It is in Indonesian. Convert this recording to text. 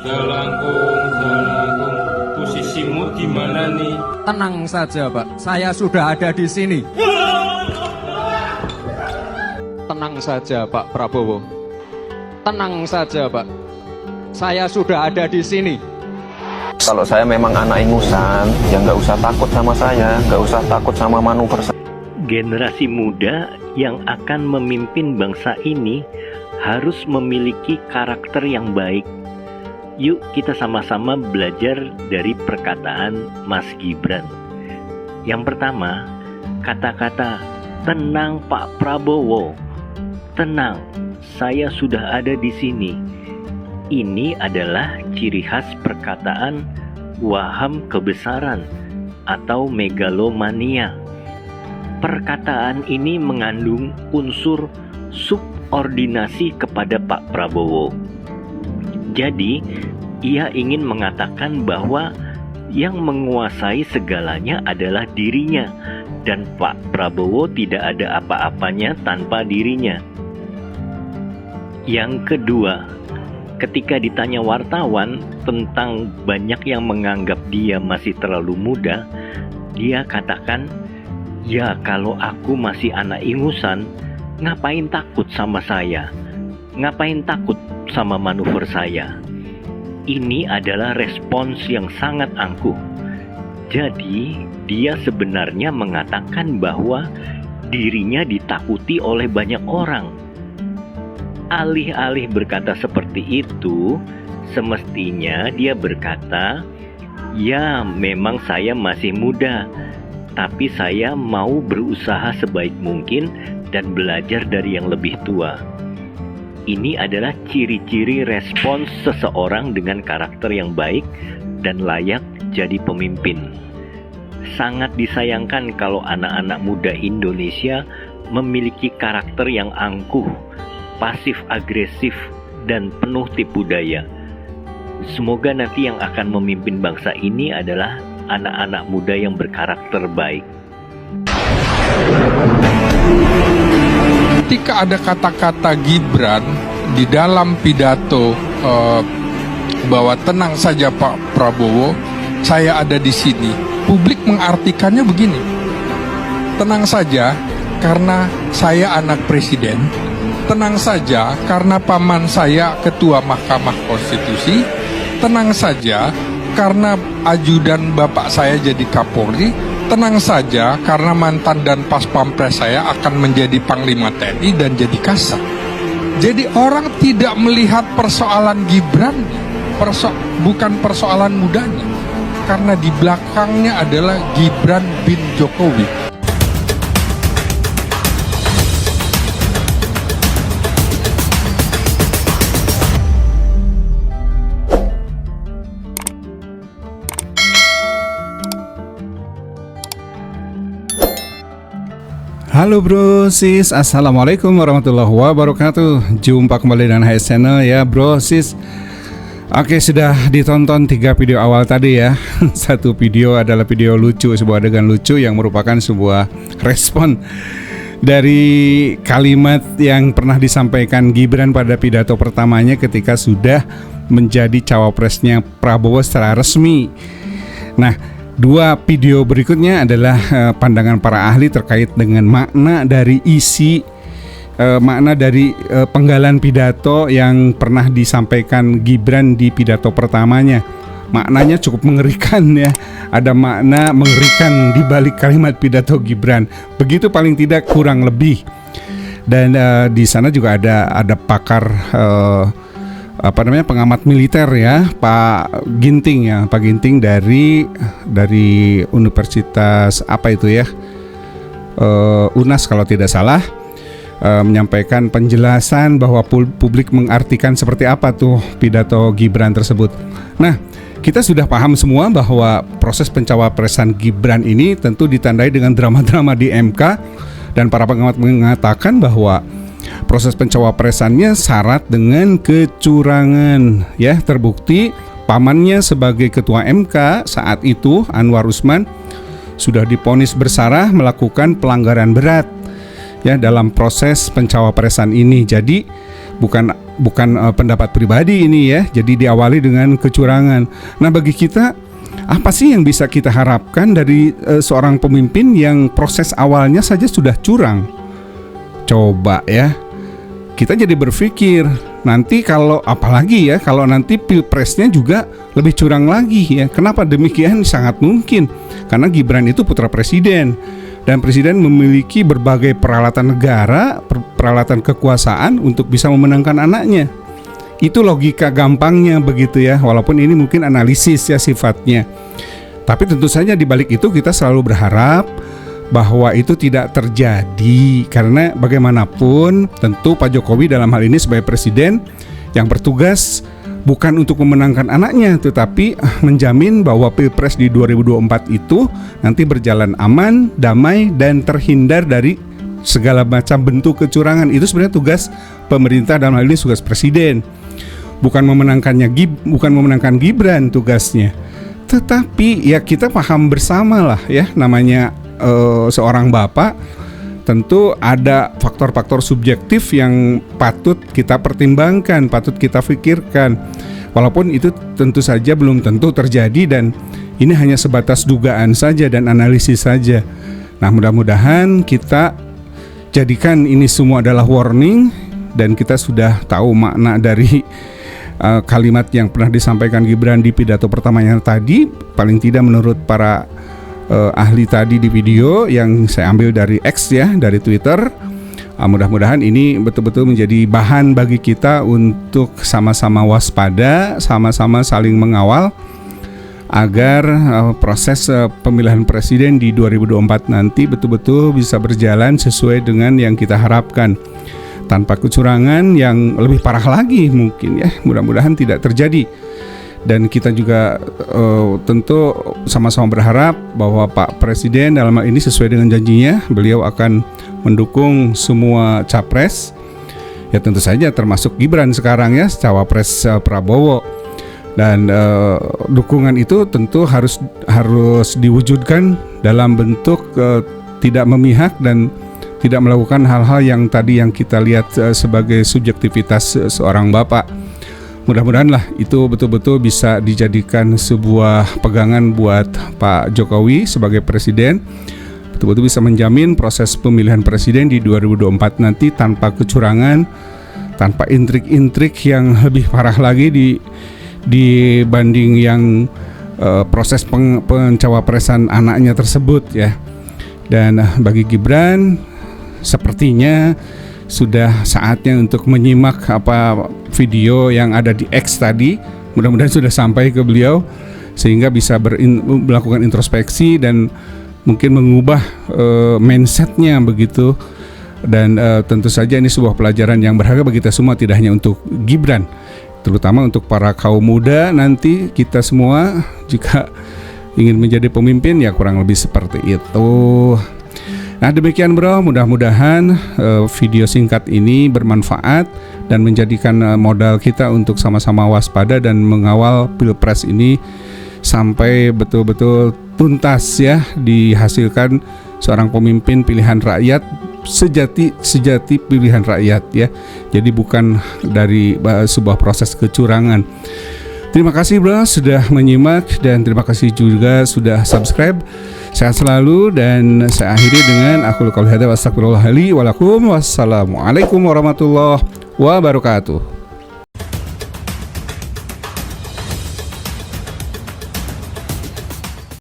Jalangkung, posisimu di mana nih? Tenang saja, Pak. Saya sudah ada di sini. Tenang saja, Pak Prabowo. Tenang saja, Pak. Saya sudah ada di sini. Kalau saya memang anak ingusan, ya nggak usah takut sama saya, nggak usah takut sama manuver saya. Generasi muda yang akan memimpin bangsa ini harus memiliki karakter yang baik. Yuk kita sama-sama belajar dari perkataan Mas Gibran. Yang pertama, kata-kata tenang Pak Prabowo. Tenang, saya sudah ada di sini. Ini adalah ciri khas perkataan waham kebesaran atau megalomania. Perkataan ini mengandung unsur subordinasi kepada Pak Prabowo. Jadi, ia ingin mengatakan bahwa yang menguasai segalanya adalah dirinya dan Pak Prabowo tidak ada apa-apanya tanpa dirinya. Yang kedua, ketika ditanya wartawan tentang banyak yang menganggap dia masih terlalu muda, dia katakan, "Ya kalau aku masih anak ingusan, ngapain takut sama saya? Ngapain takut sama manuver saya?" Ini adalah respons yang sangat angkuh. Jadi, dia sebenarnya mengatakan bahwa dirinya ditakuti oleh banyak orang. Alih-alih berkata seperti itu, semestinya dia berkata, "Ya, memang saya masih muda, tapi saya mau berusaha sebaik mungkin dan belajar dari yang lebih tua." Ini adalah ciri-ciri respons seseorang dengan karakter yang baik dan layak jadi pemimpin. Sangat disayangkan kalau anak-anak muda Indonesia memiliki karakter yang angkuh, pasif-agresif, dan penuh tipu daya. Semoga nanti yang akan memimpin bangsa ini adalah anak-anak muda yang berkarakter baik. Ketika ada kata-kata Gibran di dalam pidato bahwa tenang saja Pak Prabowo, saya ada di sini, publik mengartikannya begini: tenang saja karena saya anak presiden, tenang saja karena paman saya ketua Mahkamah Konstitusi, tenang saja karena ajudan bapak saya jadi Kapolri, tenang saja karena mantan dan pas pampres saya akan menjadi Panglima TNI dan jadi Kasat. Jadi orang tidak melihat persoalan Gibran, bukan persoalan mudanya, karena di belakangnya adalah Gibran bin Jokowi. Halo bro, sis, assalamualaikum warahmatullahi wabarakatuh. Jumpa kembali dengan HS Channel ya bro, sis. Oke, sudah ditonton 3 video awal tadi ya. Satu video adalah video lucu, sebuah adegan lucu yang merupakan sebuah respon dari kalimat yang pernah disampaikan Gibran pada pidato pertamanya ketika sudah menjadi cawapresnya Prabowo secara resmi. Nah, 2 video berikutnya adalah pandangan para ahli terkait dengan makna dari isi penggalan pidato yang pernah disampaikan Gibran di pidato pertamanya. Maknanya cukup mengerikan ya. Ada makna mengerikan di balik kalimat pidato Gibran. Begitu paling tidak, kurang lebih. Dan di sana juga ada pakar pengamat militer ya, Pak Ginting dari Universitas UNAS kalau tidak salah, menyampaikan penjelasan bahwa publik mengartikan seperti apa tuh pidato Gibran tersebut. Nah, kita sudah paham semua bahwa proses pencawapresan Gibran ini tentu ditandai dengan drama-drama di MK, dan para pengamat mengatakan bahwa proses pencawapresannya syarat dengan kecurangan ya. Terbukti pamannya sebagai ketua MK saat itu, Anwar Usman, sudah divonis bersalah melakukan pelanggaran berat ya dalam proses pencawapresan ini. Jadi bukan bukan pendapat pribadi ini ya. Jadi diawali dengan kecurangan. Nah, bagi kita apa sih yang bisa kita harapkan dari seorang pemimpin yang proses awalnya saja sudah curang? Coba ya, kita jadi berpikir nanti kalau apalagi ya kalau nanti pilpresnya juga lebih curang lagi ya. Kenapa demikian? Sangat mungkin karena Gibran itu putra presiden dan presiden memiliki berbagai peralatan negara, peralatan kekuasaan untuk bisa memenangkan anaknya. Itu logika gampangnya begitu ya, walaupun ini mungkin analisis ya sifatnya. Tapi tentu saja di balik itu kita selalu berharap bahwa itu tidak terjadi, karena bagaimanapun tentu Pak Jokowi dalam hal ini sebagai presiden yang bertugas bukan untuk memenangkan anaknya, tetapi menjamin bahwa Pilpres di 2024 itu nanti berjalan aman, damai, dan terhindar dari segala macam bentuk kecurangan. Itu sebenarnya tugas pemerintah, dalam hal ini tugas presiden. Bukan memenangkan Gibran tugasnya. Tetapi ya kita paham bersama lah ya, namanya seorang bapak tentu ada faktor-faktor subjektif yang patut kita pertimbangkan, patut kita pikirkan. Walaupun itu tentu saja belum tentu terjadi dan ini hanya sebatas dugaan saja dan analisis saja. Nah, mudah-mudahan kita jadikan ini semua adalah warning dan kita sudah tahu makna dari kalimat yang pernah disampaikan Gibran di pidato pertamanya tadi, paling tidak menurut para ahli tadi di video yang saya ambil dari X ya, dari Twitter. Mudah-mudahan ini betul-betul menjadi bahan bagi kita untuk sama-sama waspada, sama-sama saling mengawal agar proses pemilihan presiden di 2024 nanti betul-betul bisa berjalan sesuai dengan yang kita harapkan, tanpa kecurangan yang lebih parah lagi mungkin ya. Mudah-mudahan tidak terjadi. Dan kita juga tentu sama-sama berharap bahwa Pak Presiden dalam hal ini sesuai dengan janjinya, beliau akan mendukung semua capres. Ya tentu saja termasuk Gibran sekarang ya, cawapres Prabowo. Dan dukungan itu tentu harus diwujudkan dalam bentuk tidak memihak dan tidak melakukan hal-hal yang tadi yang kita lihat sebagai subjektivitas seorang bapak. Mudah-mudahan lah itu betul-betul bisa dijadikan sebuah pegangan buat Pak Jokowi sebagai presiden, betul-betul bisa menjamin proses pemilihan presiden di 2024 nanti tanpa kecurangan, tanpa intrik-intrik yang lebih parah lagi dibanding yang proses pencawapresan anaknya tersebut ya. Dan bagi Gibran sepertinya sudah saatnya untuk menyimak apa video yang ada di X tadi. Mudah-mudahan sudah sampai ke beliau sehingga bisa melakukan introspeksi dan mungkin mengubah mindsetnya begitu. Dan tentu saja ini sebuah pelajaran yang berharga bagi kita semua, tidak hanya untuk Gibran, terutama untuk para kaum muda nanti kita semua jika ingin menjadi pemimpin ya kurang lebih seperti itu. Nah demikian bro, mudah-mudahan video singkat ini bermanfaat dan menjadikan modal kita untuk sama-sama waspada dan mengawal Pilpres ini sampai betul-betul tuntas ya, dihasilkan seorang pemimpin pilihan rakyat, sejati pilihan rakyat ya. Jadi bukan dari sebuah proses kecurangan. Terima kasih bro sudah menyimak dan terima kasih juga sudah subscribe. Sehat selalu dan saya akhiri dengan aqulu qouli hadza wa astaghfirullah li wa lakum. Wassalamualaikum warahmatullahi wabarakatuh.